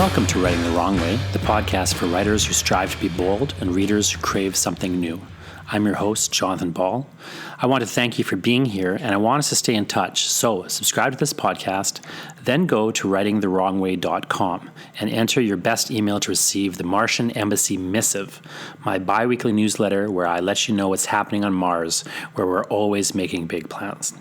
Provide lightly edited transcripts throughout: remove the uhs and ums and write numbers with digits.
Welcome to Writing the Wrong Way, the podcast for writers who strive to be bold and readers who crave something new. I'm your host, Jonathan Ball. I want to thank you for being here, and I want us to stay in touch. So subscribe to this podcast, then go to writingthewrongway.com and enter your best email to receive the Martian Embassy Missive, my bi-weekly newsletter where I let you know what's happening on Mars, where we're always making big plans.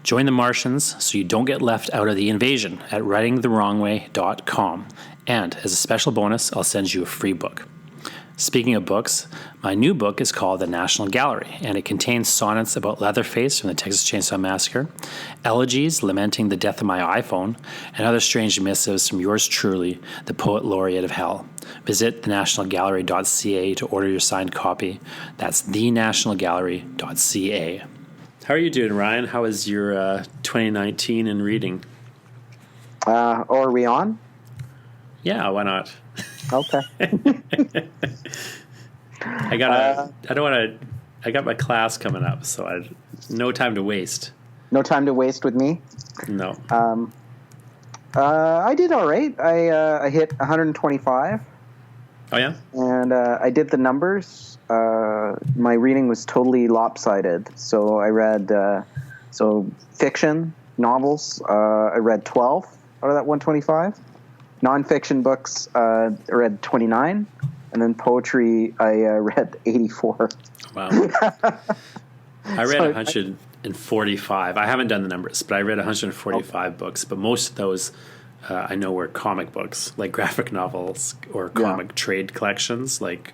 Join the Martians so you don't get left out of the invasion at writingthewrongway.com. And as a special bonus, I'll send you a free book. Speaking of books, my new book is called The National Gallery, and it contains sonnets about Leatherface from the Texas Chainsaw Massacre, elegies lamenting the death of my iPhone, and other strange missives from yours truly, the Poet Laureate of Hell. Visit thenationalgallery.ca to order your signed copy. That's thenationalgallery.ca. How are you doing, Ryan? How is your 2019 in reading? Are we on? Yeah, why not? Okay. I got my class coming up, so no time to waste. No time to waste with me? No. I did all right. I hit 125. Oh, yeah? And I did the numbers. My reading was totally lopsided. So I read fiction, novels. I read 12 out of that 125. Nonfiction books, I read 29, and then poetry, I read 84. Wow. I read 145. I haven't done the numbers, but I read 145 books. But most of those I know were comic books, like graphic novels or comic trade collections, like,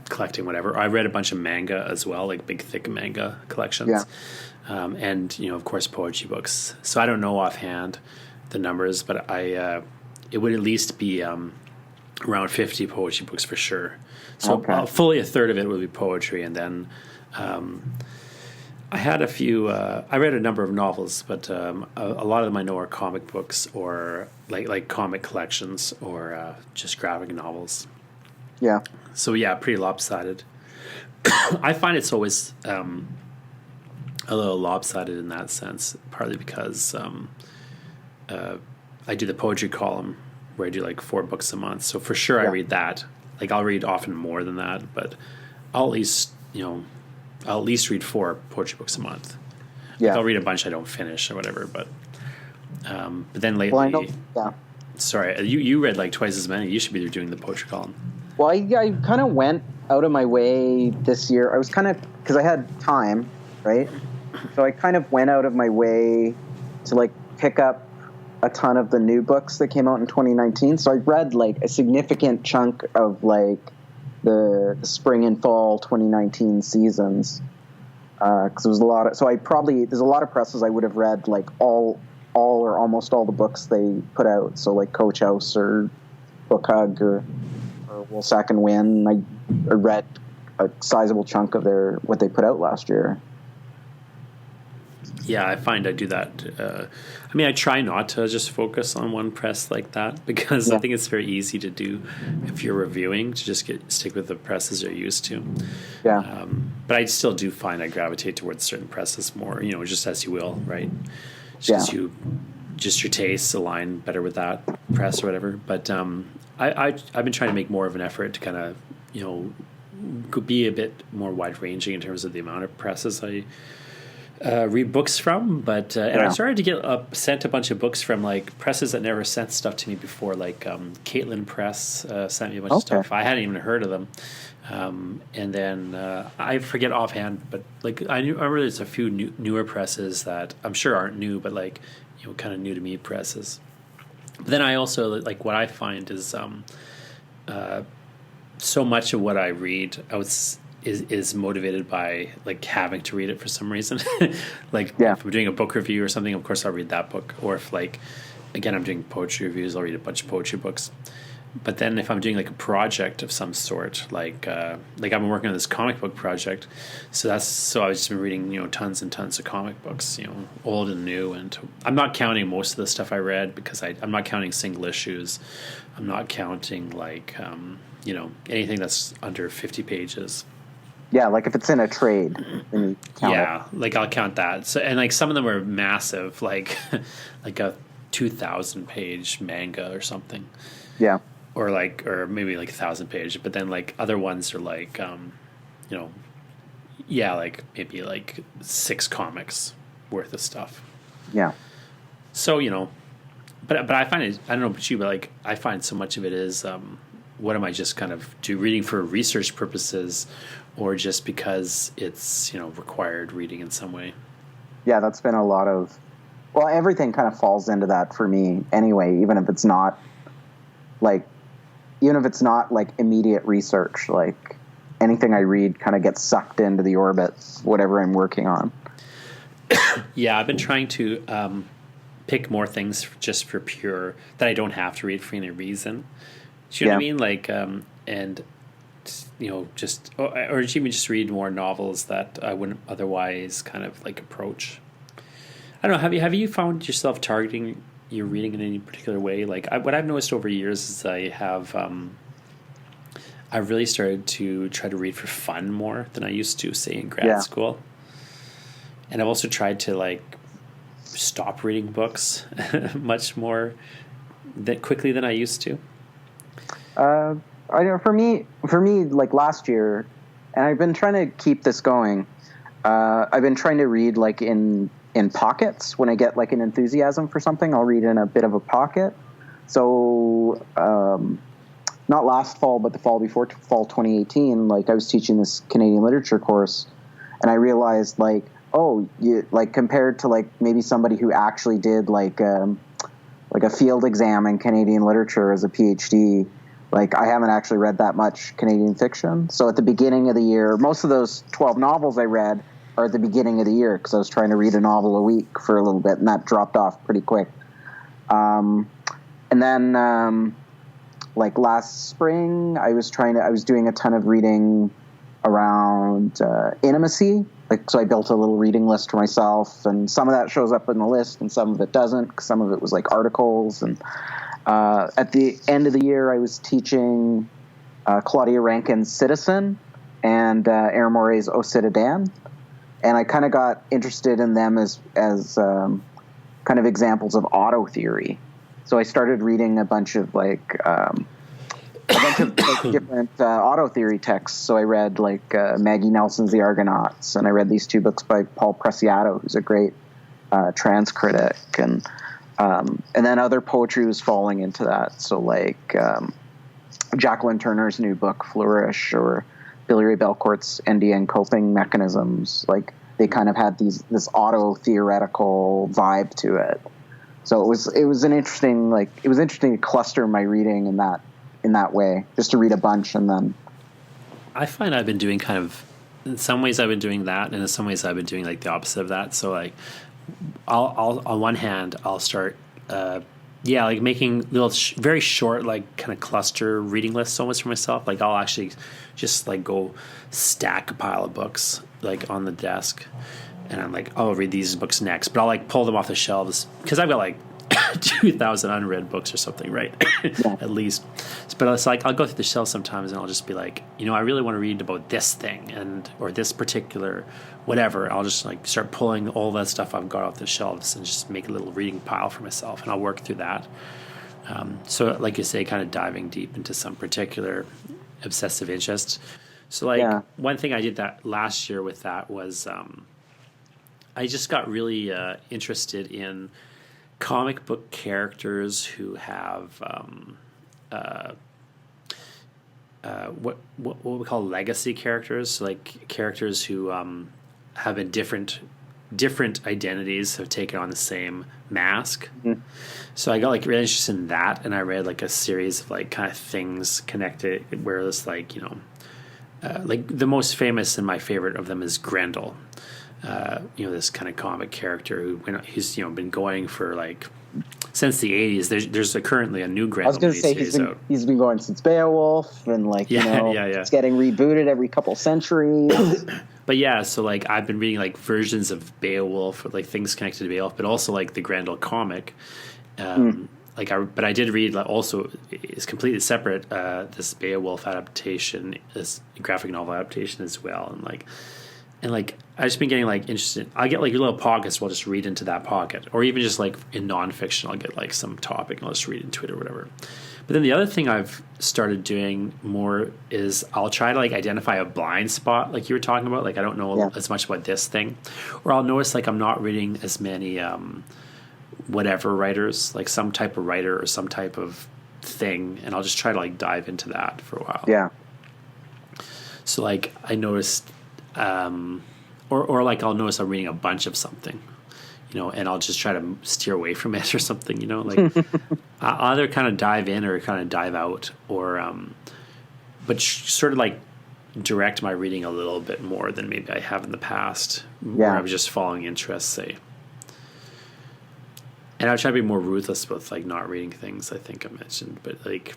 collecting whatever. I read a bunch of manga as well, like big, thick manga collections. Yeah. And, of course, poetry books. So I don't know offhand the numbers, but it would at least be around 50 poetry books for sure. So fully a third of it would be poetry, and then I had a few. I read a number of novels, but a lot of them I know are comic books or like comic collections or just graphic novels. Yeah. So yeah, pretty lopsided. I find it's always a little lopsided in that sense, partly because I do the poetry column where I do like 4 books a month. So for sure I read that. Like I'll read often more than that, but I'll at least read 4 poetry books a month. Yeah. Like I'll read a bunch I don't finish or whatever, but then lately, well, I know, sorry, you read like twice as many. You should be doing the poetry column. Well, I kind of went out of my way this year. I was because I had time, right? So I kind of went out of my way to pick up a ton of the new books that came out in 2019. So I read a significant chunk of the spring and fall 2019 seasons. Cause there was a lot of, there's a lot of presses I would have read all or almost all the books they put out. So Coach House or Book Hug or Woolsack and Win. I read a sizable chunk of what they put out last year. Yeah, I find I do that. I try not to just focus on one press like that because I think it's very easy to do if you're reviewing, to just stick with the presses you're used to. Yeah. But I still do find I gravitate towards certain presses more, just as you will, right? Just your tastes align better with that press or whatever. But I've been trying to make more of an effort to kind of, be a bit more wide-ranging in terms of the amount of presses I read books from, but and I started to get sent a bunch of books from presses that never sent stuff to me before, Caitlin Press sent me a bunch of stuff. I hadn't even heard of them, and then I forget offhand, but I remember there's a few newer presses that I'm sure aren't new, but kind of new to me presses. But then I also what I find is so much of what I read is motivated by having to read it for some reason. If I'm doing a book review or something, of course I'll read that book. Or if again, I'm doing poetry reviews, I'll read a bunch of poetry books. But then if I'm doing a project of some sort, I've been working on this comic book project, so I've just been reading tons and tons of comic books, old and new, and I'm not counting most of the stuff I read because I'm not counting single issues. I'm not counting anything that's under 50 pages. Yeah, if it's in a trade, then you count it. I'll count that. So and some of them are massive, like a 2,000 page manga or something. Yeah. Or maybe like 1,000 page, but then like other ones are like, you know, yeah, like maybe like 6 comics worth of stuff. Yeah. So, you know, but I find it, I don't know about you, but like I find so much of it is, what am I just kind of reading for research purposes, or just because it's, you know, required reading in some way? Yeah, that's been a lot of, well, everything kind of falls into that for me anyway, even if it's not like immediate research, like anything I read kind of gets sucked into the orbit, whatever I'm working on. Yeah, I've been trying to pick more things just for pure, that I don't have to read for any reason. Do you know what I mean? Like, and, you know, just, or even just read more novels that I wouldn't otherwise kind of like approach. I don't know. Have you found yourself targeting your reading in any particular way? Like, what I've noticed over years is I've really started to try to read for fun more than I used to, say, in grad school. And I've also tried to like stop reading books much more quickly than I used to. I know for me, like last year, and I've been trying to keep this going. I've been trying to read like in pockets. When I get like an enthusiasm for something, I'll read in a bit of a pocket. So, not last fall, but the fall before, fall 2018, like I was teaching this Canadian literature course, and I realized like, oh, like compared to like maybe somebody who actually did like a field exam in Canadian literature as a PhD, like I haven't actually read that much Canadian fiction. So at the beginning of the year, most of those 12 novels I read are at the beginning of the year because I was trying to read a novel a week for a little bit, and that dropped off pretty quick. And then like last spring, I was doing a ton of reading around intimacy. Like, so I built a little reading list for myself, and some of that shows up in the list and some of it doesn't, 'cause some of it was like articles. And at the end of the year, I was teaching Claudia Rankine's Citizen and Aaron Moray's Au Citadin. And I kind of got interested in them as kind of examples of auto theory. So I started reading a bunch of like different auto theory texts. So I read like Maggie Nelson's The Argonauts, and I read these 2 books by Paul Preciado, who's a great trans critic, and then other poetry was falling into that. So like Jacqueline Turner's new book Flourish, or Billy Ray Belcourt's NDN Coping Mechanisms. Like they kind of had this auto theoretical vibe to it. So it was interesting to cluster my reading in that way, just to read a bunch. And then I find I've been doing in some ways I've been doing that, and in some ways I've been doing like the opposite of that. So like I'll on one hand I'll start like making little very short like kind of cluster reading lists almost for myself. Like I'll actually just like go stack a pile of books like on the desk, and I'm like, I'll read these books next, but I'll like pull them off the shelves because I've got like 2,000 unread books or something, right? Yeah. At least. But it's like I'll go through the shelves sometimes and I'll just be like, you know, I really want to read about this thing or this particular whatever. I'll just like start pulling all that stuff I've got off the shelves and just make a little reading pile for myself, and I'll work through that. So like you say, kind of diving deep into some particular obsessive interest. So like one thing I did that last year with that was I just got really interested in comic book characters who have what we call legacy characters, so like characters who have been different identities, have taken on the same mask. Mm-hmm. So I got like really interested in that, and I read like a series of like kind of things connected where it's like, you know, like the most famous and my favorite of them is Grendel. You know, this kind of comic character who's, you know, been going for like since the 80s. There's currently a new Grendel. I was going to say he's been going since Beowulf, and like it's getting rebooted every couple centuries. But yeah, so like I've been reading like versions of Beowulf, or like things connected to Beowulf, but also like the Grendel comic. But I did read like, also it's completely separate this Beowulf adaptation, this graphic novel adaptation as well, and like And like I've just been getting like interested. I get like little pockets. Where I'll just read into that pocket, or even just like in nonfiction, I'll get like some topic and I'll just read into it or whatever. But then the other thing I've started doing more is I'll try to like identify a blind spot, like you were talking about. Like I don't know as much about this thing, or I'll notice like I'm not reading as many whatever writers, like some type of writer or some type of thing, and I'll just try to like dive into that for a while. Yeah. So like I noticed. Or like I'll notice I'm reading a bunch of something, and I'll just try to steer away from it or something, like I'll either kind of dive in or kind of dive out, or but sort of like direct my reading a little bit more than maybe I have in the past, where I was just following interests, say. And I try to be more ruthless with like not reading things I think I mentioned, but like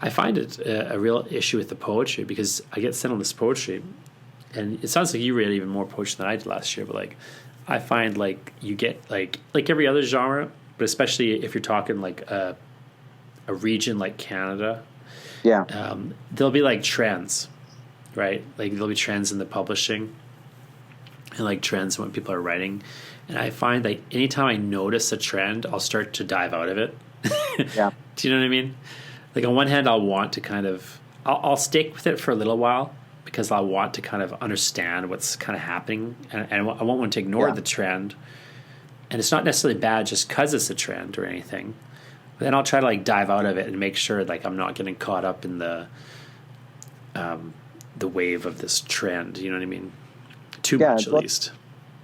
I find it a real issue with the poetry, because I get sent on this poetry, and it sounds like you read even more poetry than I did last year, but like I find like you get like every other genre, but especially if you're talking like a region like Canada, there'll be like trends, right? Like there'll be trends in the publishing and like trends in what people are writing, and I find like anytime I notice a trend, I'll start to dive out of it. Yeah. Do you know what I mean? Like on one hand, I'll want to kind of, I'll stick with it for a little while because I want to kind of understand what's kind of happening, and I won't want to ignore the trend. And it's not necessarily bad just because it's a trend or anything. But then I'll try to like dive out of it and make sure like I'm not getting caught up in the wave of this trend. You know what I mean? Too much, at least.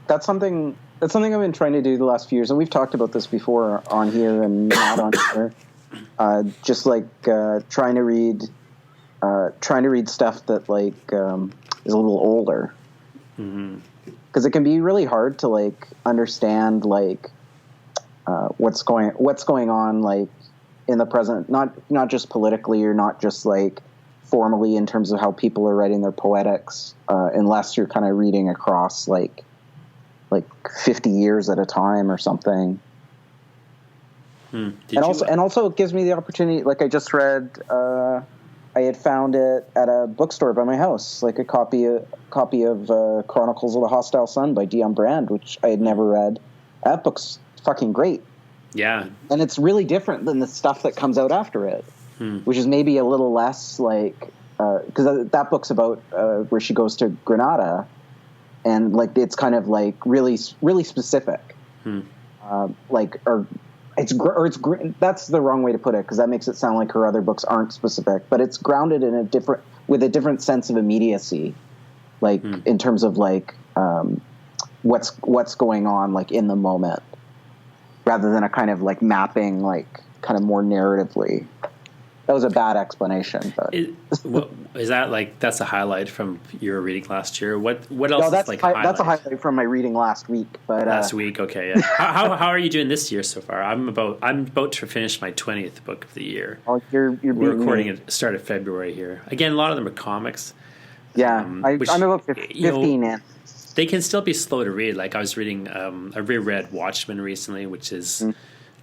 That's something I've been trying to do the last few years, and we've talked about this before on here and not on here. Just like trying to read stuff that like is a little older, because it can be really hard to like understand like what's going on like in the present, not just politically or not just like formally in terms of how people are writing their poetics, unless you're kind of reading across like 50 years at a time or something. And also it gives me the opportunity, like I just read, I had found it at a bookstore by my house, like a copy of Chronicles of the Hostile Sun by Dion Brand, which I had never read. That book's fucking great. Yeah. And it's really different than the stuff that comes out after it, which is maybe a little less like, because that book's about where she goes to Granada, and like it's kind of like really, really specific. That's the wrong way to put it, because that makes it sound like her other books aren't specific, but it's grounded in with a different sense of immediacy, like in terms of like what's going on like in the moment, rather than a kind of like mapping, like kind of more narratively. That was a bad explanation, but is that like that's a highlight from your reading last year? What else? No, that's a highlight from my reading last week. But last week, okay. Yeah. how are you doing this year so far? I'm about to finish my 20th book of the year. Oh, we're recording at the start of February here. Again, a lot of them are comics. Yeah, I'm about 15 in. They can still be slow to read. Like I was reading, I reread Watchmen recently, which is.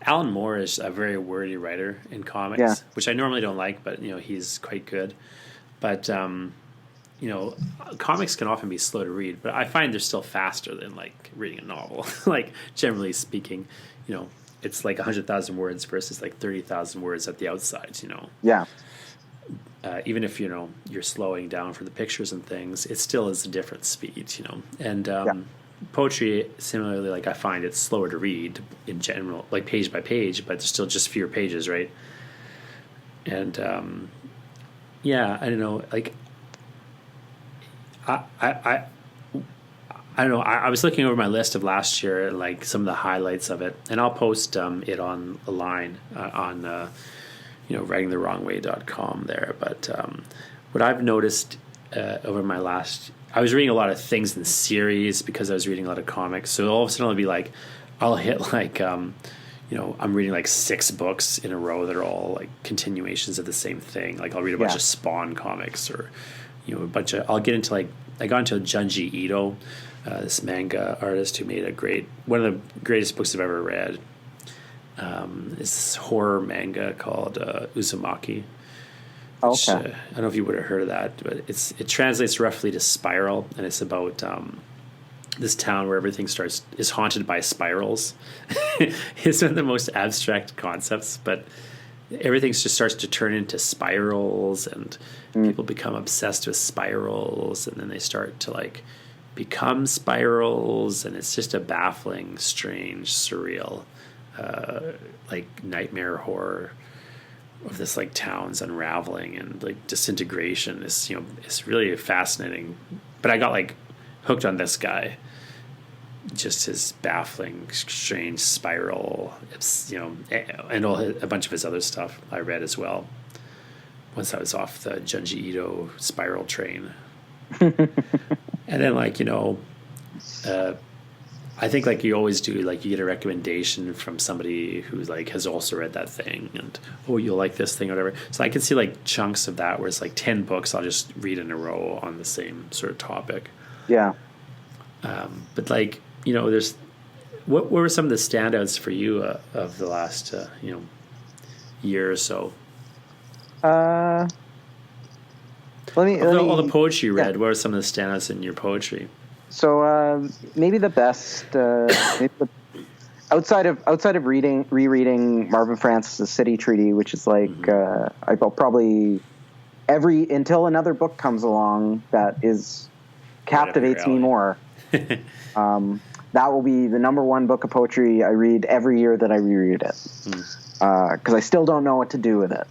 Alan Moore is a very wordy writer in comics, which I normally don't like, but he's quite good. But comics can often be slow to read, but I find they're still faster than like reading a novel. Like generally speaking, it's like 100,000 words versus like 30,000 words at the outside. Yeah. Even if you're slowing down for the pictures and things, it still is a different speed. And poetry, similarly, like I find it's slower to read in general, like page by page, but there's still just fewer pages, right? And I don't know, like I don't know. I was looking over my list of last year, like some of the highlights of it, and I'll post it on a line on writingthewrongway.com there. But what I've noticed over my last, I was reading a lot of things in series because I was reading a lot of comics. So all of a sudden I'll be like, I'll hit like, I'm reading like 6 books in a row that are all like continuations of the same thing. Like I'll read a bunch of Spawn comics, or I'll get into like, I got into Junji Ito, this manga artist who made one of the greatest books I've ever read. It's this horror manga called Uzumaki. which Okay. I don't know if you would have heard of that, but it translates roughly to spiral, and it's about this town where everything is haunted by spirals. It's one of the most abstract concepts, but everything just starts to turn into spirals, and people become obsessed with spirals, and then they start to like become spirals, and it's just a baffling, strange, surreal, like nightmare horror of this like town's unraveling and like disintegration. Is it's really fascinating. But I got like hooked on this guy, just his baffling, strange spiral. It's and a bunch of his other stuff I read as well. Once I was off the Junji Ito spiral train, and then like I think like you always do, like you get a recommendation from somebody who like has also read that thing, and you'll like this thing or whatever. So I can see like chunks of that where it's like 10 books I'll just read in a row on the same sort of topic. Yeah. But like there's what were some of the standouts for you of the last year or so? Let me all the poetry you read. Yeah. What are some of the standouts in your poetry? So maybe the best, outside of rereading Marvin Francis' City Treaty, which is like I'll probably until another book comes along that captivates me more. That will be the number one book of poetry I read every year that I reread it, because I still don't know what to do with it.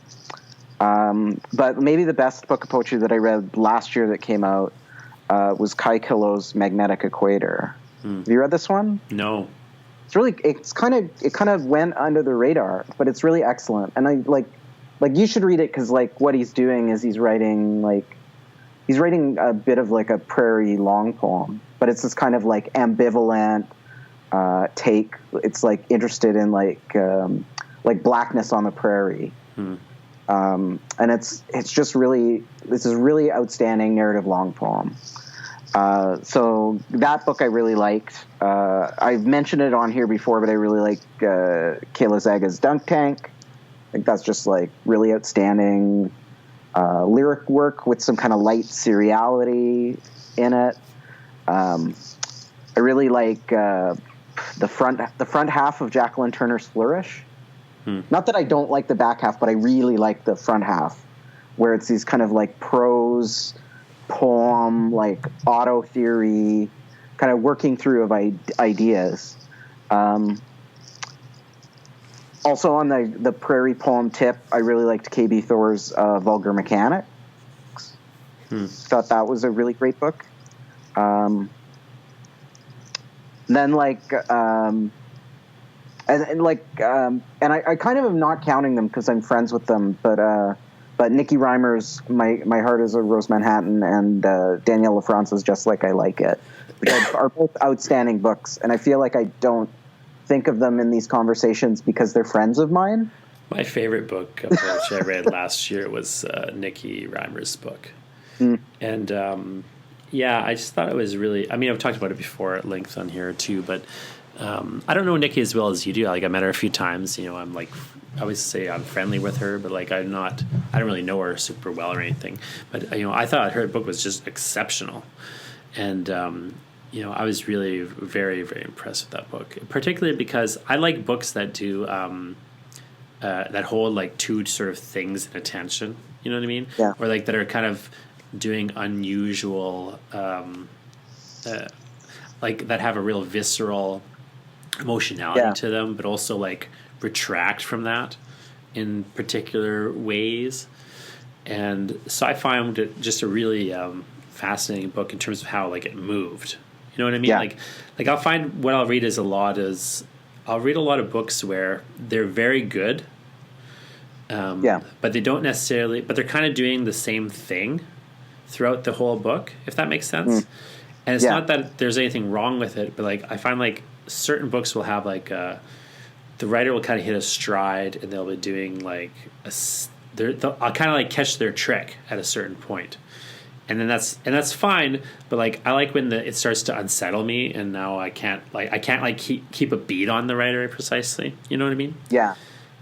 But maybe the best book of poetry that I read last year that came out was Kai Killo's Magnetic Equator. Have you read this one? No. It kind of went under the radar, but it's really excellent. And I like you should read it, because like what he's doing is he's writing a bit of like a prairie long poem, but it's this kind of like ambivalent take. It's like interested in like blackness on the prairie. And it's just really, this is really outstanding narrative long poem. So that book I really liked. I've mentioned it on here before, but I really like Kayla Zaga's Dunk Tank. I think that's just like really outstanding lyric work with some kind of light seriality in it. I really like the front half of Jacqueline Turner's Flourish. Not that I don't like the back half, but I really like the front half, where it's these kind of like prose poem, like auto theory, kind of working through of ideas. Also on the prairie poem tip, I really liked KB Thor's Vulgar Mechanics. Thought that was a really great book. Then like and I kind of am not counting them because I'm friends with them, but Nikki Reimer's My Heart is a Rose Manhattan and Danielle LaFrance's Just Like I Like It, which are both outstanding books, and I feel like I don't think of them in these conversations because they're friends of mine. My favorite book of which I read last year was Nikki Reimer's book. And I just thought it was really, I mean, I've talked about it before at length on here too, but I don't know Nikki as well as you do. Like I met her a few times, I'm like, I always say I'm friendly with her, but like I don't really know her super well or anything, but I thought her book was just exceptional. And I was really very, very impressed with that book, particularly because I like books that do that hold like two sort of things in attention, you know what I mean? Yeah. Or like that are kind of doing unusual like that have a real visceral emotionality to them, but also like retract from that in particular ways. And so I found it just a really fascinating book in terms of how like it moved. You know what I mean? Yeah. Like I'll find what I'll read I'll read a lot of books where they're very good, but they don't necessarily, but they're kind of doing the same thing throughout the whole book, if that makes sense. And it's not that there's anything wrong with it, but like I find like certain books will have like the writer will kind of hit a stride and they'll be doing like I'll kind of like catch their trick at a certain point. And then that's fine, but like I like when it starts to unsettle me, and now I can't keep a beat on the writer precisely. You know what I mean? Yeah.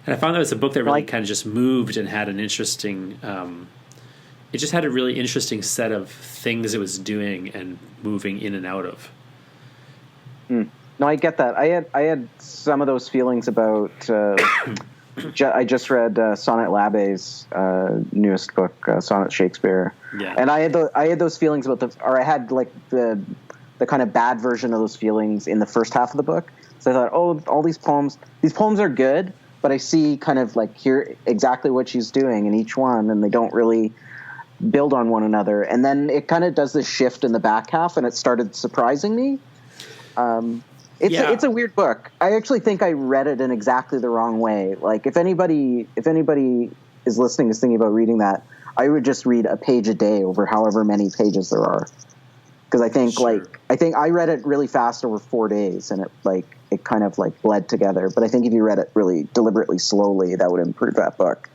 And I found that it was a book that really kind of just moved and had an interesting it just had a really interesting set of things it was doing and moving in and out of. No, I get that. I had some of those feelings about. I just read Sonnet Labe's newest book, Sonnet Shakespeare, and I had those feelings about I had like the kind of bad version of those feelings in the first half of the book. So I thought, oh, all these poems are good, but I see kind of like here exactly what she's doing in each one, and they don't really build on one another. And then it kind of does this shift in the back half, and it started surprising me. It's a weird book. I actually think I read it in exactly the wrong way. Like if anybody is listening is thinking about reading that, I would just read a page a day over however many pages there are. Because I think I read it really fast over 4 days, and it kind of like bled together. But I think if you read it really deliberately slowly, that would improve that book.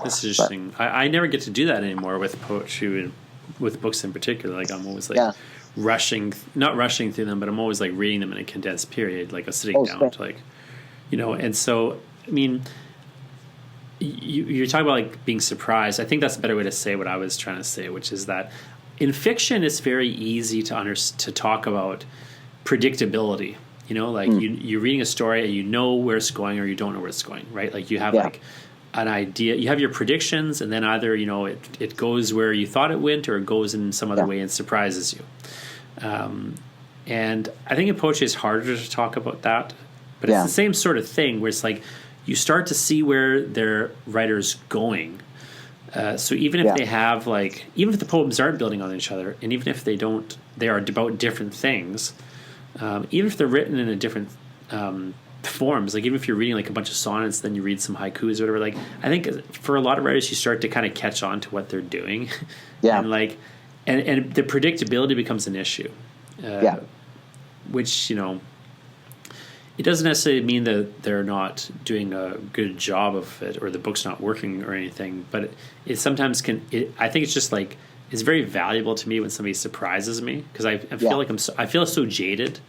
That's interesting. I never get to do that anymore with poetry, with books in particular. Like I'm always like. Yeah. Not rushing through them, but I'm always like reading them in a condensed period, like sitting down to and so, I mean, you're talking about like being surprised. I think that's a better way to say what I was trying to say, which is that in fiction, it's very easy to talk about predictability, you're reading a story and you know where it's going or you don't know where it's going, right? Like you have like an idea, you have your predictions, and then either, it goes where you thought it went or it goes in some other way and surprises you. And I think in poetry it's harder to talk about that, but it's the same sort of thing where it's like you start to see where their writer's going. So even if they have even if the poems aren't building on each other, and even if they are about different things, even if they're written in a different forms, like even if you're reading like a bunch of sonnets, then you read some haikus or whatever, like I think for a lot of writers you start to kind of catch on to what they're doing. And the predictability becomes an issue, which it doesn't necessarily mean that they're not doing a good job of it or the book's not working or anything, but it sometimes I think it's just like it's very valuable to me when somebody surprises me, because I feel like I feel so jaded,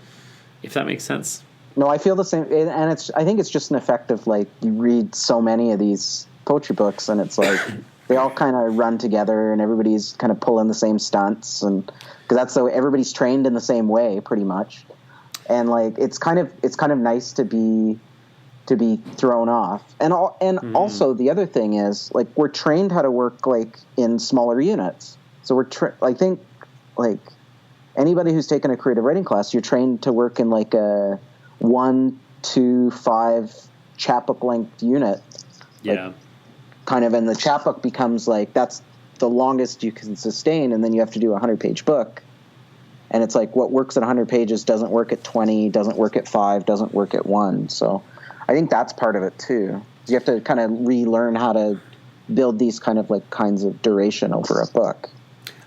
if that makes sense. No, I feel the same, and I think it's just an effect of like you read so many of these poetry books, and it's like they all kind of run together, and everybody's kind of pulling the same stunts, and because that's so everybody's trained in the same way, pretty much, and like it's kind of nice to be thrown off, and also the other thing is like we're trained how to work like in smaller units, so I think like anybody who's taken a creative writing class, you're trained to work in like a 1 to 5 chapbook length unit. Kind of, and the chapbook becomes like that's the longest you can sustain, and then you have to do a 100-page book, and it's like what works at 100 pages doesn't work at 20, doesn't work at 5, doesn't work at 1. So I think that's part of it too. You have to kind of relearn how to build these kinds of duration over a book.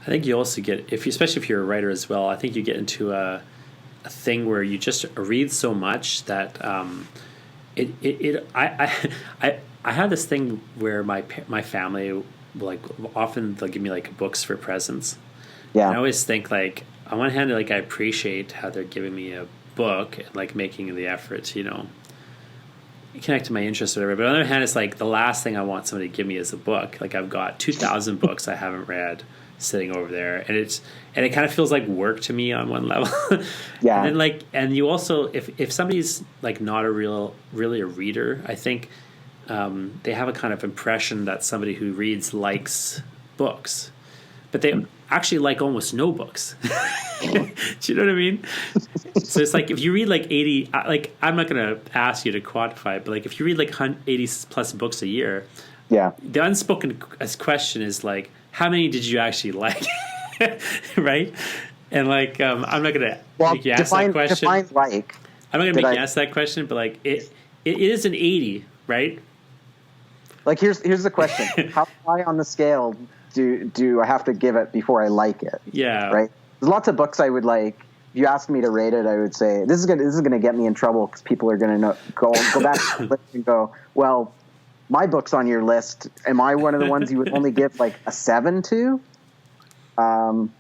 I think you also get, especially if you're a writer as well, I think you get into a thing where you just read so much that I have this thing where my family like often they'll give me like books for presents. Yeah, and I always think like on one hand like I appreciate how they're giving me a book and like making the effort to connect to my interests or whatever. But on the other hand, it's like the last thing I want somebody to give me is a book. Like I've got 2,000 books I haven't read sitting over there, and it kind of feels like work to me on one level. Yeah. And then and you also if somebody's like not really a reader, I think they have a kind of impression that somebody who reads likes books, but they actually like almost no books. Do you know what I mean? So it's like if you read like 80, like I'm not going to ask you to quantify it, but like if you read like 80 plus books a year, the unspoken question is like, how many did you actually like? Right? And like I'm not going to make you ask that question. I'm not going to make you ask that question, but like it is an 80, right? Like here's the question: how high on the scale do I have to give it before I like it? Yeah, right. There's lots of books I would like. If you asked me to rate it, I would say this is gonna get me in trouble because people are gonna go back to the list and go, well, my book's on your list. Am I one of the ones you would only give like a 7 to? And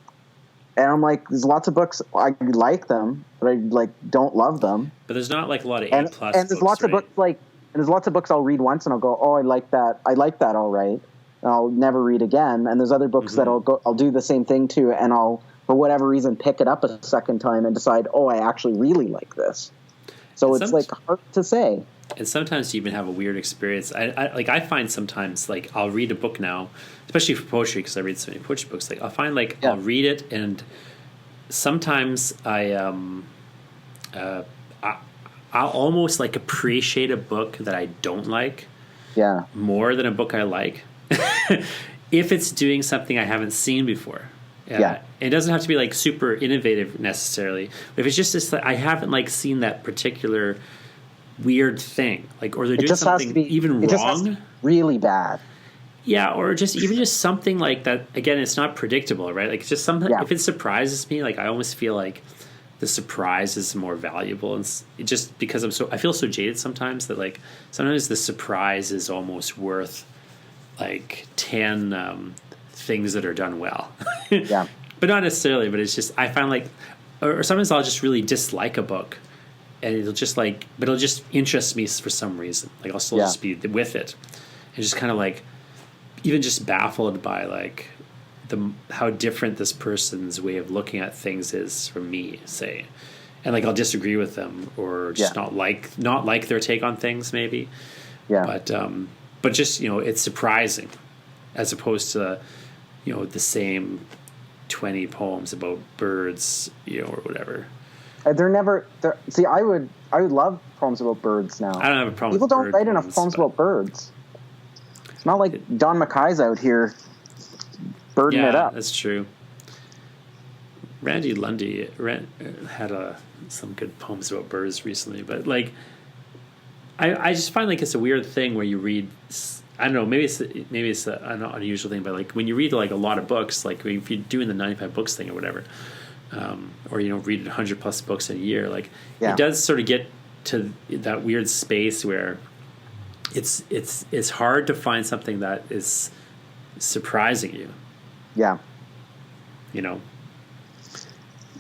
I'm like, there's lots of books I like them, but I like don't love them. But there's not like a lot of A plus. And there's lots of books like. And there's lots of books I'll read once and I'll go, oh, I like that all right. and I'll never read again. And there's other books that I'll do the same thing to, and I'll, for whatever reason, pick it up a second time and decide, oh, I actually really like this. So it's like hard to say. And sometimes you even have a weird experience. I find sometimes, like, I'll read a book now, especially for poetry, because I read so many poetry books. Like, I'll find, like, I'll read it, and sometimes I'll almost, like, appreciate a book that I don't like more than a book I like if it's doing something I haven't seen before. It doesn't have to be, like, super innovative necessarily. But if it's just this, I haven't, like, seen that particular weird thing, like, or they're doing something even wrong, just has to be really bad. Yeah, or just even just something like that. Again, it's not predictable, right? Like, it's just something. If it surprises me, like, I almost feel like the surprise is more valuable, and it just because I feel so jaded sometimes that, like, sometimes the surprise is almost worth like 10 things that are done well. But not necessarily. But it's just I find, like, or sometimes I'll just really dislike a book. And it'll just interest me for some reason. Like, I'll still just be with it, and just kind of, like, even just baffled by, like, how different this person's way of looking at things is from me, say, and, like, I'll disagree with them or just not like their take on things, maybe. But just, you know, it's surprising, as opposed to, you know, the same 20 poems about birds, you know, or whatever. See, I would love poems about birds now. I don't have a problem. People don't write enough poems about birds. It's not like Don Mackay's out here birding it up. That's true. Randy Lundy had some good poems about birds recently, but, like, I just find, like, it's a weird thing where you read. I don't know. Maybe it's an unusual thing, but, like, when you read, like, a lot of books, like if you're doing the 95 books thing or whatever. Or, you know, read 100+ books in a year. Like, it does sort of get to that weird space where it's hard to find something that is surprising you. You know,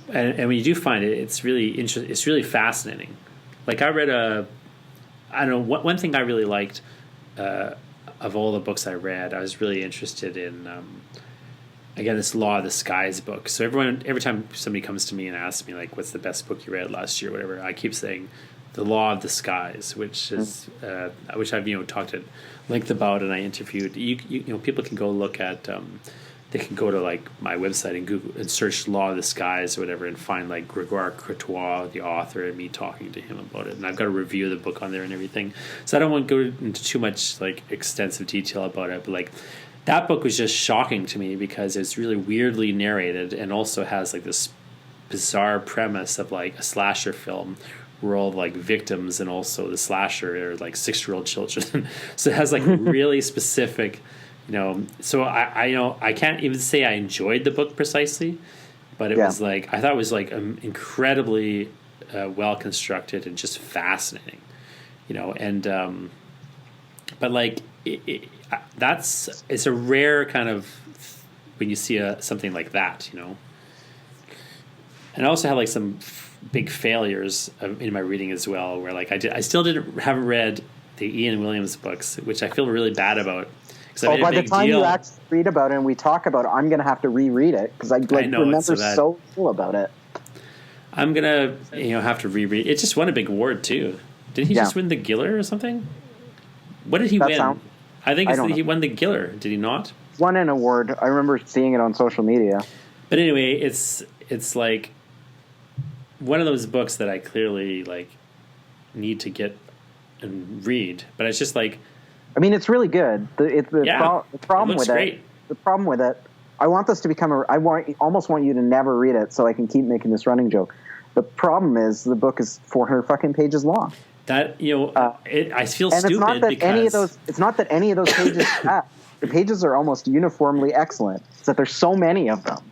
and when you do find it, it's really interesting. It's really fascinating. Like, I read one thing I really liked of all the books I read. I was really interested in. Again, this Law of the Skies book. So every time somebody comes to me and asks me, like, what's the best book you read last year, or whatever, I keep saying The Law of the Skies, which is which I've, you know, talked at length about, and I interviewed. You know, people can go look at. They can go to, like, my website and Google and search Law of the Skies or whatever, and find, like, Gregoire Courtois, the author, and me talking to him about it. And I've got a review of the book on there and everything. So I don't want to go into too much, like, extensive detail about it, but, like, that book was just shocking to me because it's really weirdly narrated, and also has, like, this bizarre premise of, like, a slasher film where all, like, victims and also the slasher are, like, 6-year-old children. So it has, like, really specific, you know. So I you know, I can't even say I enjoyed the book precisely, but it was, like, I thought it was, like, incredibly well constructed and just fascinating, you know. And but, like, it's a rare kind of when you see something like that, you know. And I also had, like, some big failures in my reading as well, where, like, I still haven't read the Ian Williams books, which I feel really bad about. Well, by the time you actually read about it and we talk about it, I'm going to have to reread it because I remember so little about it. I'm going to, you know, have to reread. It just won a big award too. Didn't he just win the Giller or something? What did he win? I think he won the Giller. Did he not? Won an award. I remember seeing it on social media. But anyway, it's like one of those books that I clearly, like, need to get and read. But it's just like, I mean, it's really good. The problem with great. The problem with it, I want this to become almost want you to never read it so I can keep making this running joke. The problem is the book is 400 fucking pages long. That, you know, I feel stupid it's not that because it's not that any of those pages the pages are almost uniformly excellent. It's that there's so many of them.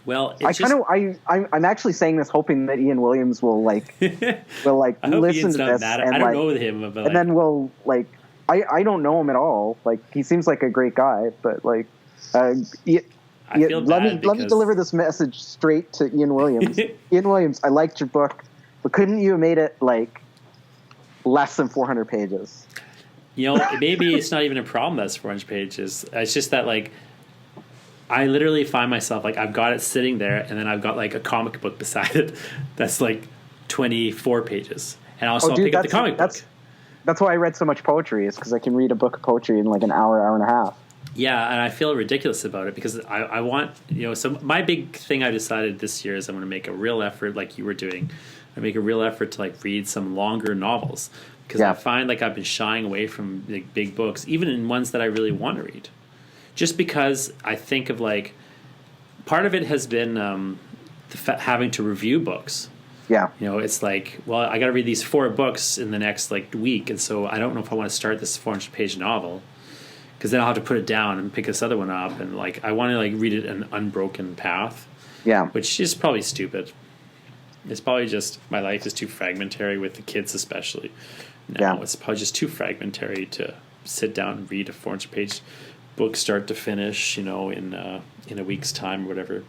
Well, I'm actually saying this hoping that Ian Williams will listen to this. I don't know him, but and then we'll, like, I don't know him at all. Like, he seems like a great guy, but, like, let me deliver this message straight to Ian Williams. Ian Williams, I liked your book, but couldn't you have made it, like, less than 400 pages? maybe it's not even a problem that's 400 pages. It's just that, like, I literally find myself, like, I've got it sitting there, and then I've got, like, a comic book beside it that's, like, 24 pages. And I'll pick up the comic book. That's why I read so much poetry, is because I can read a book of poetry in, like, an hour and a half. Yeah, and I feel ridiculous about it because I want, so my big thing I decided this year is I'm going to make a real effort, like you were doing. I make a real effort to, like, read some longer novels because I find, like, I've been shying away from, like, big books, even in ones that I really want to read. Just because I think of, like, part of it has been having to review books. Yeah. It's like, well, I got to read these 4 books in the next, like, week, and so I don't know if I want to start this 400-page novel. Because then I'll have to put it down and pick this other one up, and, like, I want to, like, read it an unbroken path. Yeah, which is probably stupid. It's probably just my life is too fragmentary with the kids, especially. Now it's probably just too fragmentary to sit down and read a 400-page book, start to finish. In a week's time or whatever.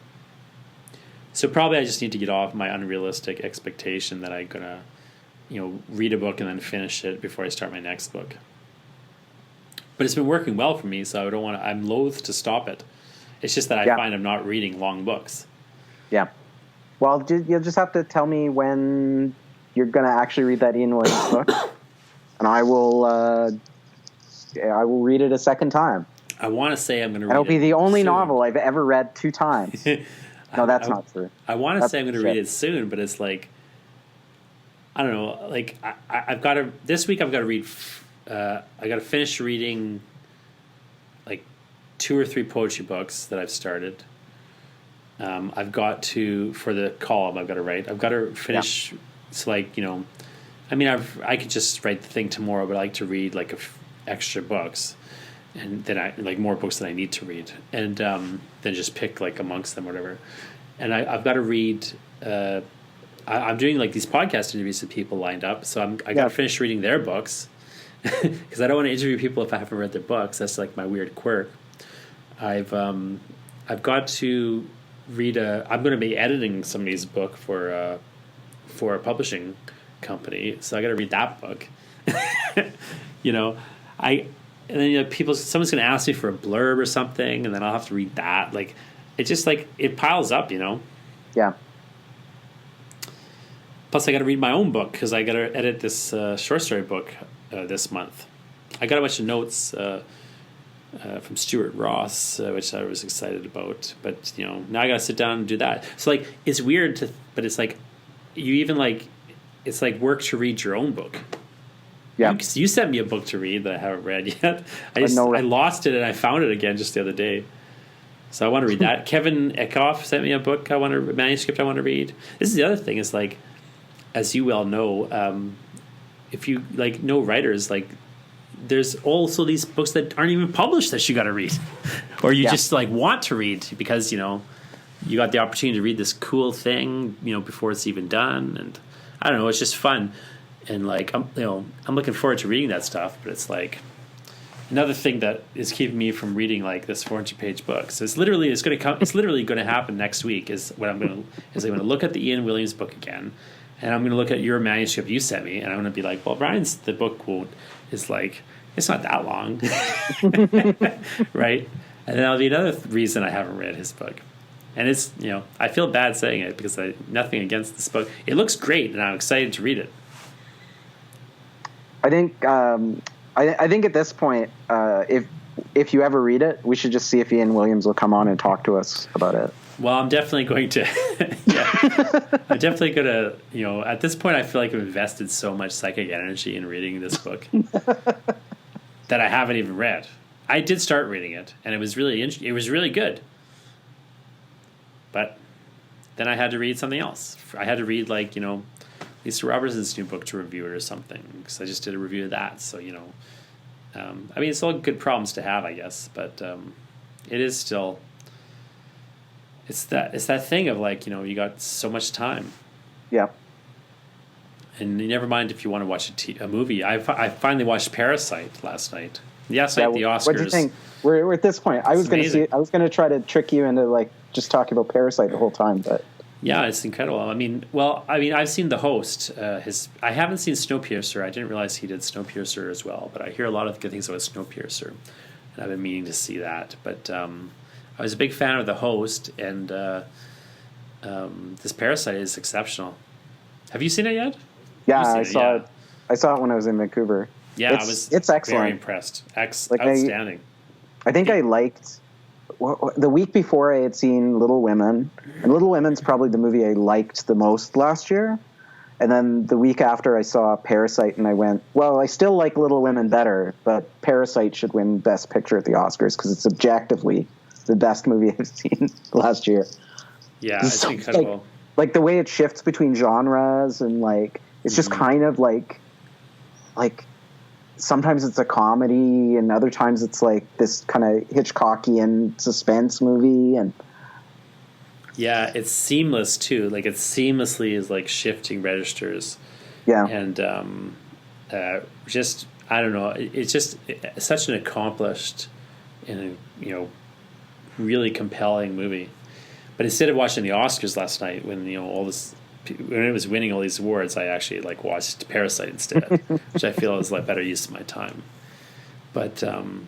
So probably I just need to get off my unrealistic expectation that I'm gonna, read a book and then finish it before I start my next book. But it's been working well for me, so I don't want to. I'm loath to stop it. It's just that I find I'm not reading long books. Yeah. Well, you'll just have to tell me when you're going to actually read that Ian Williams book, and I will read it a second time. I want to say I'm going to read it. It'll be the only novel I've ever read 2 times. No, that's not true. I want to say I'm going to read it soon, but it's like, I don't know. Like, I've got to, this week I've got to read. I got to finish reading, like, 2 or 3 poetry books that I've started. I've got to, for the column I've got to write, I've got to finish. It's like, I could just write the thing tomorrow, but I like to read, like, extra books, and then I like more books that I need to read, and then just pick, like, amongst them, whatever. And I've got to read. I'm doing, like, these podcast interviews with people lined up, so I got to finish reading their books. Because I don't want to interview people if I haven't read their books. That's, like, my weird quirk. I've got to read I'm going to be editing somebody's book for a publishing company, so I got to read that book. And then someone's going to ask me for a blurb or something, and then I'll have to read that. Like, it just, like, it piles up, Yeah. Plus, I got to read my own book because I got to edit this short story book this month. I got a bunch of notes from Stuart Ross, which I was excited about. But, now I got to sit down and do that. So, like, it's weird but it's like, you even, like, it's like work to read your own book. Yeah. You sent me a book to read that I haven't read yet. I lost it and I found it again just the other day. So I want to read that. Kevin Eckhoff sent me a book manuscript I want to read. This is the other thing is, like, as you well know, if you, like, know writers, like, there's also these books that aren't even published that you got to read, or you just, like, want to read because, you got the opportunity to read this cool thing, before it's even done. And I don't know, it's just fun. And, like, I'm looking forward to reading that stuff, but it's like another thing that is keeping me from reading, like, this 400-page book. So it's literally going to happen next week. Is what I'm going to look at the Ian Williams book again, and I'm going to look at your manuscript you sent me, and I'm going to be like, well, the book is like, it's not that long, right? And that'll be another reason I haven't read his book. And it's, I feel bad saying it because nothing against this book. It looks great, and I'm excited to read it. I think I think at this point, if you ever read it, we should just see if Ian Williams will come on and talk to us about it. Well, I'm definitely going to. I'm definitely going to. At this point, I feel like I've invested so much psychic energy in reading this book that I haven't even read. I did start reading it, and it was really good. But then I had to read something else. I had to read, like, Lisa Robertson's new book to review it or something, because I just did a review of that. So, it's all good problems to have, I guess, but it is still, it's that thing of, like, you got so much time. Yeah. And never mind if you want to watch a movie. I finally watched Parasite last night. Yes, the Oscars. What do you think? We're at this point. I was going to try to trick you into, like, just talking about Parasite the whole time, but Yeah, it's incredible. I've seen The Host. I haven't seen Snowpiercer. I didn't realize he did Snowpiercer as well, but I hear a lot of good things about Snowpiercer, and I've been meaning to see that. But I was a big fan of The Host, and this Parasite is exceptional. Have you seen it yet? Yeah, I saw it. I saw it when I was in Vancouver. Yeah, it's excellent. Very impressed. Outstanding. I think I liked. The week before, I had seen Little Women, and Little Women's probably the movie I liked the most last year. And then the week after, I saw Parasite, and I went, well, I still like Little Women better, but Parasite should win Best Picture at the Oscars because it's objectively the best movie I've seen last year. Yeah, it's incredible. Like the way it shifts between genres, and like it's just kind of like sometimes it's a comedy, and other times it's like this kind of Hitchcockian suspense movie, and yeah, it's seamless too. Like it seamlessly is like shifting registers. Yeah, and just I don't know. It's just such an accomplished and really compelling movie. But instead of watching the Oscars last night, when when it was winning all these awards, I actually watched Parasite instead, which I feel is better use of my time. But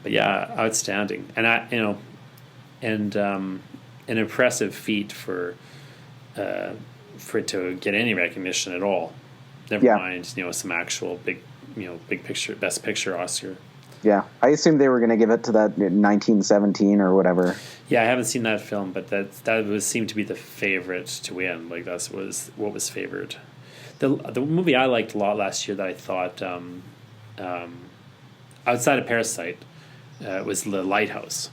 yeah, outstanding, and an impressive feat for it to get any recognition at all. Never mind, some actual big picture, best picture Oscar. Yeah, I assumed they were going to give it to that 1917 or whatever. Yeah, I haven't seen that film, but that would seem to be the favorite to win. Like what was favored. The movie I liked a lot last year that I thought outside of Parasite was The Lighthouse.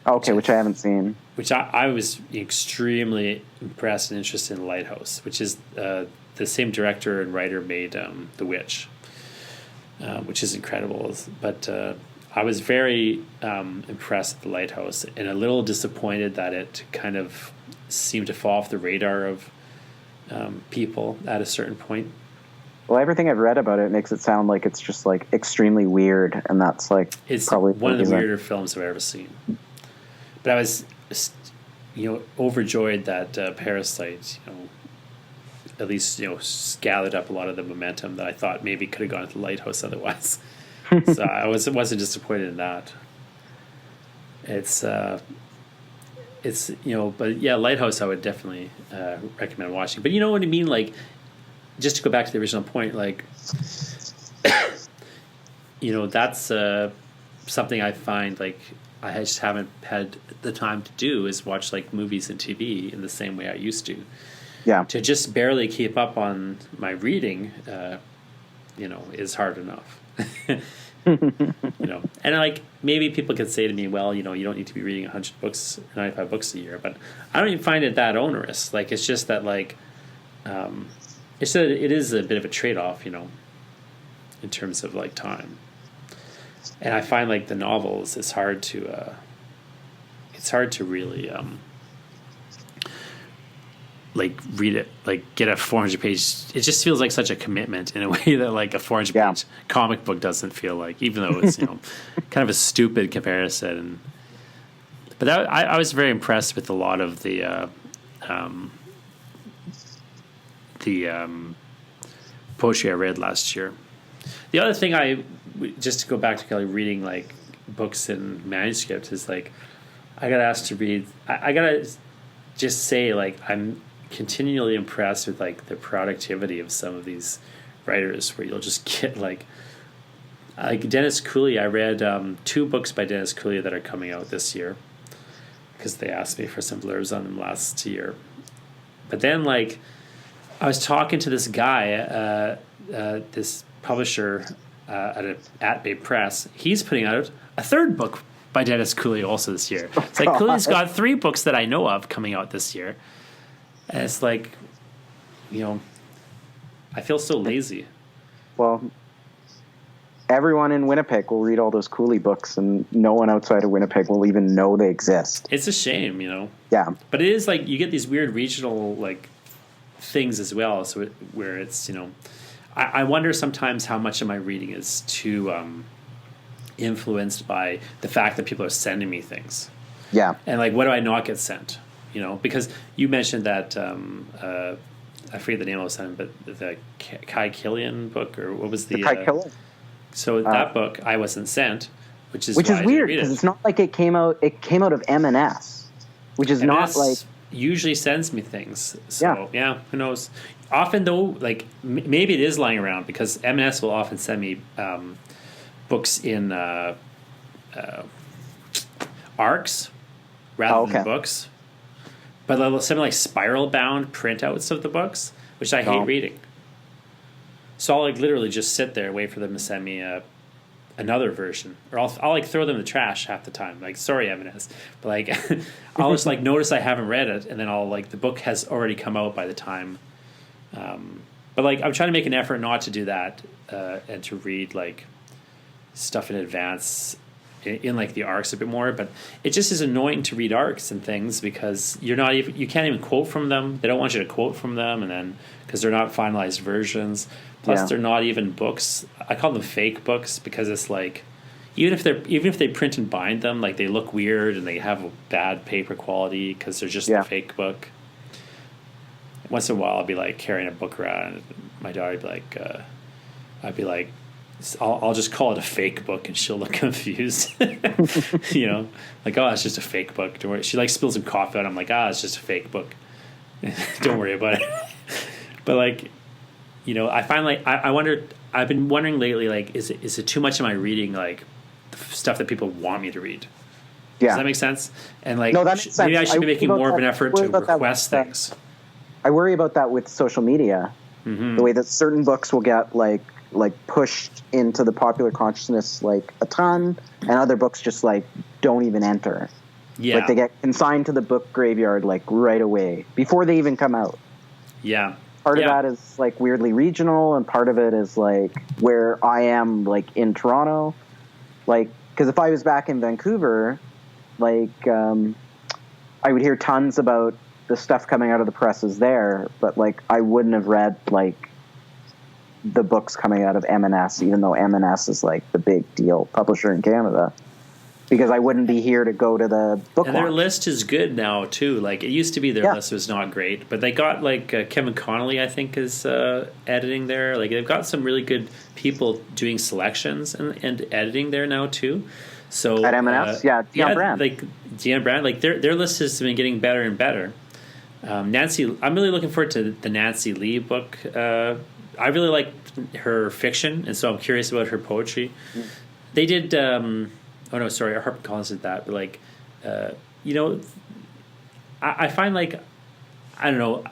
Okay, which I haven't seen. Which I was extremely impressed and interested in The Lighthouse, which is the same director and writer made The Witch. Which is incredible, but I was very impressed with The Lighthouse, and a little disappointed that it kind of seemed to fall off the radar of people at a certain point. Well, everything I've read about it makes it sound like it's just extremely weird, and that's it's probably one of the weirder films I've ever seen. But I was, overjoyed that Parasite, at least gathered up a lot of the momentum that I thought maybe could have gone to The Lighthouse otherwise. So I wasn't disappointed in that. It's but yeah, Lighthouse I would definitely recommend watching. But you know what I mean, just to go back to the original point, that's something I find I just haven't had the time to do, is watch movies and TV in the same way I used to. Yeah. To just barely keep up on my reading, is hard enough. And maybe people could say to me, well, you don't need to be reading 100 books, 95 books a year, but I don't even find it that onerous. It's just that it is a bit of a trade-off, in terms of time. And I find the novels, it's hard to really read it, get a 400-page. It just feels like such a commitment in a way that a 400-page comic book doesn't feel like, even though it's kind of a stupid comparison. But I was very impressed with a lot of the poetry I read last year. The other thing just to go back to reading books in manuscript is I got asked to read. I gotta just say I'm continually impressed with the productivity of some of these writers, where you'll just get like Dennis Cooley. I read 2 books by Dennis Cooley that are coming out this year because they asked me for some blurbs on them last year. But then I was talking to this guy, this publisher at Bay Press. He's putting out a 3rd book by Dennis Cooley also this year. It's Cooley's got 3 books that I know of coming out this year. And it's I feel so lazy. Well, everyone in Winnipeg will read all those Cooley books, and no one outside of Winnipeg will even know they exist. It's a shame, Yeah. But it is you get these weird regional things as well. So where it's I wonder sometimes how much of my reading is too influenced by the fact that people are sending me things. Yeah. And what do I not get sent? because you mentioned that I forget the name of the time, but the Kai Killian book, or what was The Kai Killian. So that book I wasn't sent, which is weird because it's not like it came out. It came out of M&S, which is not like usually sends me things. So yeah, who knows? Often though, like maybe it is lying around because M&S will often send me books in arcs rather than books. But they'll send me like spiral bound printouts of the books, which I hate reading. So I'll like literally just sit there and wait for them to send me another version, or I'll like throw them in the trash half the time. Like, sorry, M&S, but like I'll just like notice I haven't read it, and then I'll like the book has already come out by the time. But like I'm trying to make an effort not to do that and to read like stuff in advance in like the arcs a bit more, but it just is annoying to read arcs and things because you can't even quote from them. They don't want you to quote from them, and then because they're not finalized versions. Plus, they're not even books. I call them fake books because it's like even if they print and bind them, like they look weird and they have a bad paper quality because they're just a fake book. Once in a while, I'll be like carrying a book around, and my daughter would be like, I'll just call it a fake book, and she'll look confused. Like, oh, it's just a fake book. Don't worry. She like spills some coffee out. I'm like, it's just a fake book. Don't worry about it. But like, I find like I wonder. I've been wondering lately, like, is it too much of my reading like stuff that people want me to read? Yeah. Does that make sense? And like, no, that makes sense. Maybe I should be making more of an effort to request things. I worry about that with social media. Mm-hmm. The way that certain books will get like pushed into the popular consciousness like a ton, and other books just like don't even enter. Yeah, like they get consigned to the book graveyard like right away before they even come out. Yeah. Part of that is like weirdly regional, and part of it is like where I am, like in Toronto. Like, because if I was back in Vancouver, like I would hear tons about the stuff coming out of the presses there, but like I wouldn't have read like the books coming out of M&S, even though M&S is like the big deal publisher in Canada. Because I wouldn't be here to go to the book and launch. Their list is good now too. Like it used to be, their list was not great, but they got like Kevin Connolly, I think, is editing there. Like they've got some really good people doing selections and editing there now too. So at M&S, Deon Brand, like Deon Brand, like their list has been getting better and better. Nancy, I'm really looking forward to the Nancy Lee book. I really like her fiction, and so I'm curious about her poetry. They did. HarperCollins did that, but like, I find like, I don't know,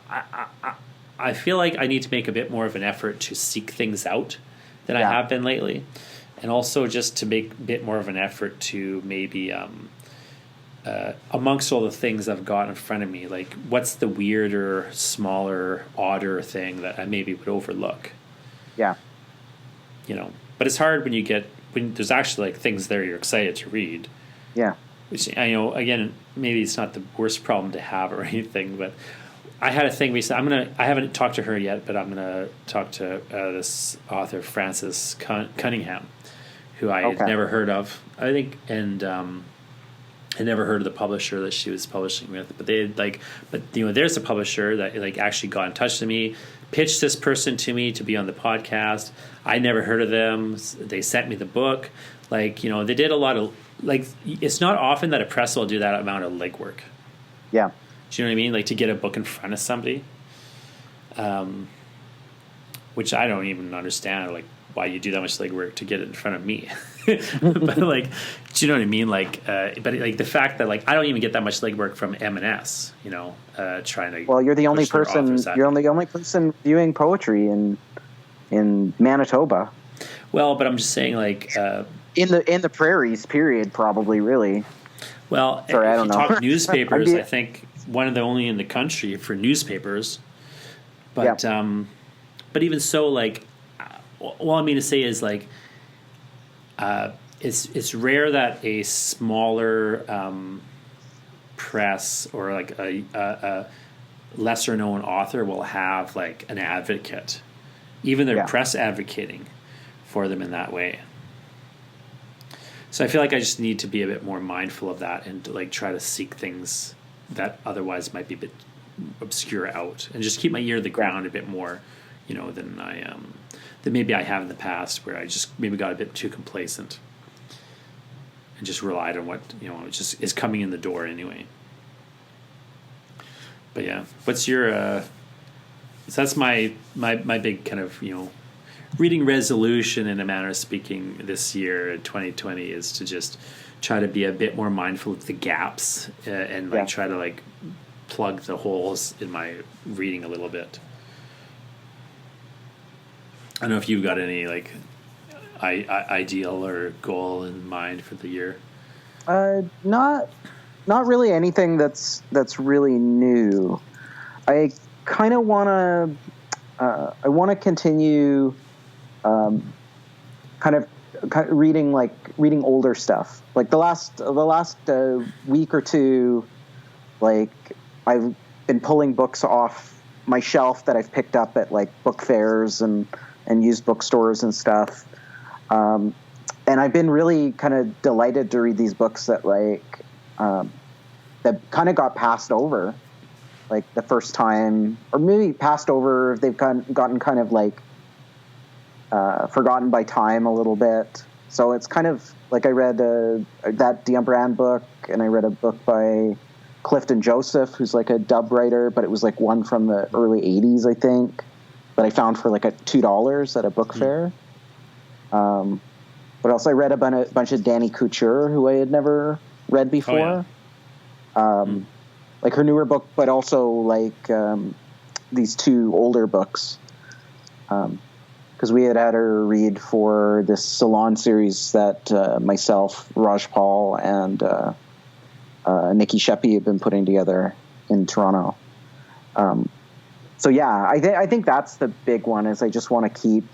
I feel like I need to make a bit more of an effort to seek things out than I have been lately, and also just to make a bit more of an effort to maybe, amongst all the things I've got in front of me, like what's the weirder, smaller, odder thing that I maybe would overlook. Yeah. But it's hard when there's actually like things there you're excited to read. Yeah. Which, again, maybe it's not the worst problem to have or anything, but I had a thing recently. I haven't talked to her yet, but I'm gonna talk to this author Frances Cunningham, who I had never heard of. I think, and I never heard of the publisher that she was publishing with. But there's a publisher that like actually got in touch with me, pitched this person to me to be on the podcast. I never heard of them. They sent me the book. Like, they did a lot of, like, it's not often that a press will do that amount of legwork. Yeah. Do you know what I mean? Like, to get a book in front of somebody. Which I don't even understand, like, why you do that much legwork to get it in front of me. But, like, do you know what I mean? Like, but, like, the fact that, like, I don't even get that much legwork from M&S, trying to... Well, you're the only person viewing poetry in Manitoba. Well, but I'm just saying, like, in the prairies, period, probably, really. Well, sorry, I don't know. Talk newspapers, I think one of the only in the country for newspapers. But but even so, like, all I mean to say is like, it's rare that a smaller press or like a lesser known author will have like an advocate. Even their press advocating for them in that way. So I feel like I just need to be a bit more mindful of that and to like try to seek things that otherwise might be a bit obscure out, and just keep my ear to the ground a bit more, than than maybe I have in the past, where I just maybe got a bit too complacent and just relied on what just is coming in the door anyway. But yeah, what's your so that's my big kind of reading resolution, in a manner of speaking, this year 2020, is to just try to be a bit more mindful of the gaps, and try to plug the holes in my reading a little bit. I don't know if you've got any ideal or goal in mind for the year. Not really anything that's really new. I kind of want to continue kind of reading older stuff. Like the last week or two, I've been pulling books off my shelf that I've picked up at book fairs and used bookstores and stuff. And I've been really kind of delighted to read these books that that kind of got passed over, the first time, or maybe passed over. They've gotten kind of forgotten by time a little bit. So it's kind of I read that Dion Brand book, and I read a book by Clifton Joseph, who's a dub writer, but it was one from the early 80s, I think, that I found for $2 at a book fair. But also I read a bunch of Danny Couture, who I had never read before. Oh, yeah. Her newer book, but also these two older books. Because we had her read for this Salon series that myself, Raj Paul, and Nikki Sheppy have been putting together in Toronto. So yeah, I think that's the big one. Is I just want to keep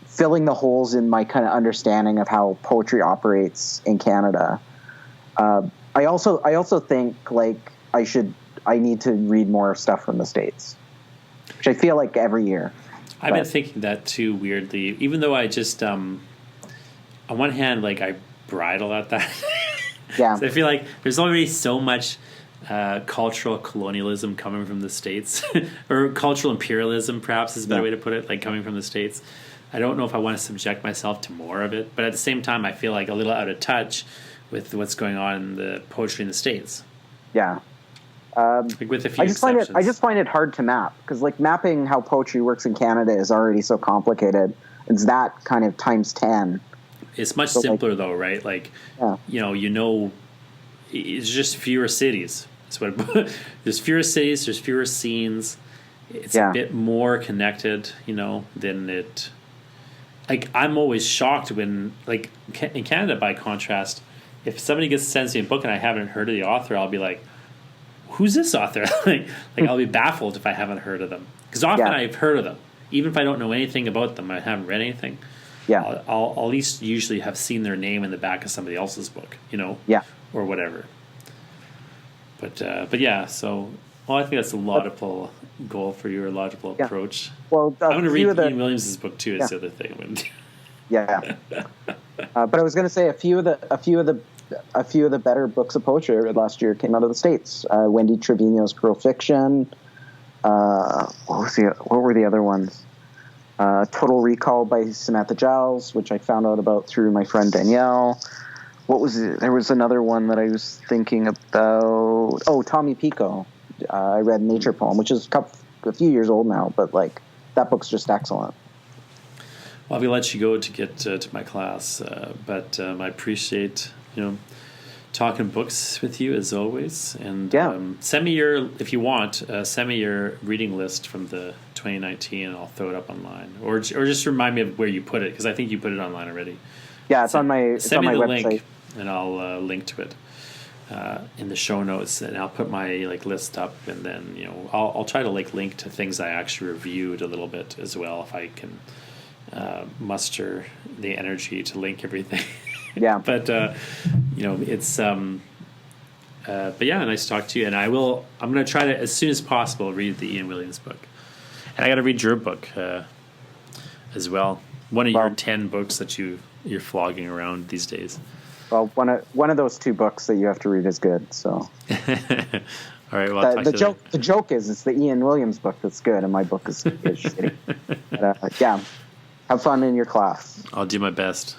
filling the holes in my kind of understanding of how poetry operates in Canada. I also think I need to read more stuff from the States, which I feel every year. I've been thinking that too, weirdly, even though I just on one hand I bridle at that. Yeah. So I feel there's already so much cultural colonialism coming from the States, or cultural imperialism, perhaps is a better way to put it, coming from the States. I don't know if I want to subject myself to more of it, but at the same time, I feel a little out of touch with what's going on in the poetry in the States. Yeah. With a few I just find it hard to map, because mapping how poetry works in Canada is already so complicated. It's that kind of times 10. It's much simpler though, right? It's just fewer cities. That's what there's fewer cities, there's fewer scenes. It's a bit more connected, than it. I'm always shocked when, in Canada, by contrast, if somebody sends me a book and I haven't heard of the author, I'll be like, who's this author? I'll be baffled if I haven't heard of them, because often I've heard of them, even if I don't know anything about them. I haven't read anything. Yeah, I'll at least usually have seen their name in the back of somebody else's book, or whatever. But yeah, so I think that's a logical goal for you, a logical approach. Well, I'm going to read Ian Williams' book too. Is the other thing. Yeah, but I was going to say a few of the better books of poetry I read last year came out of the States. Wendy Trevino's Pearl Fiction. What were the other ones? Total Recall by Samantha Giles, which I found out about through my friend Danielle. What was it? There was another one that I was thinking about. Oh, Tommy Pico. I read Nature Poem, which is a few years old now, but that book's just excellent. Well, I'll let you go to get to my class, but I appreciate talking books with you as always. And send me if you want, send me your reading list from the 2019, and I'll throw it up online, or just remind me of where you put it, because I think you put it online already. Yeah, it's on my website. Send me the link, and I'll link to it in the show notes, and I'll put my list up, and then I'll try to link to things I actually reviewed a little bit as well, if I can muster the energy to link everything. Yeah, but it's but yeah, nice to talk to you, and I'm going to try to, as soon as possible, read the Ian Williams book, and I got to read your book as well. One of your 10 books that you're flogging around these days. Well, one of those two books that you have to read is good. So all right. Well, the joke is it's the Ian Williams book that's good, and my book is shitty. But, yeah, have fun in your class. I'll do my best.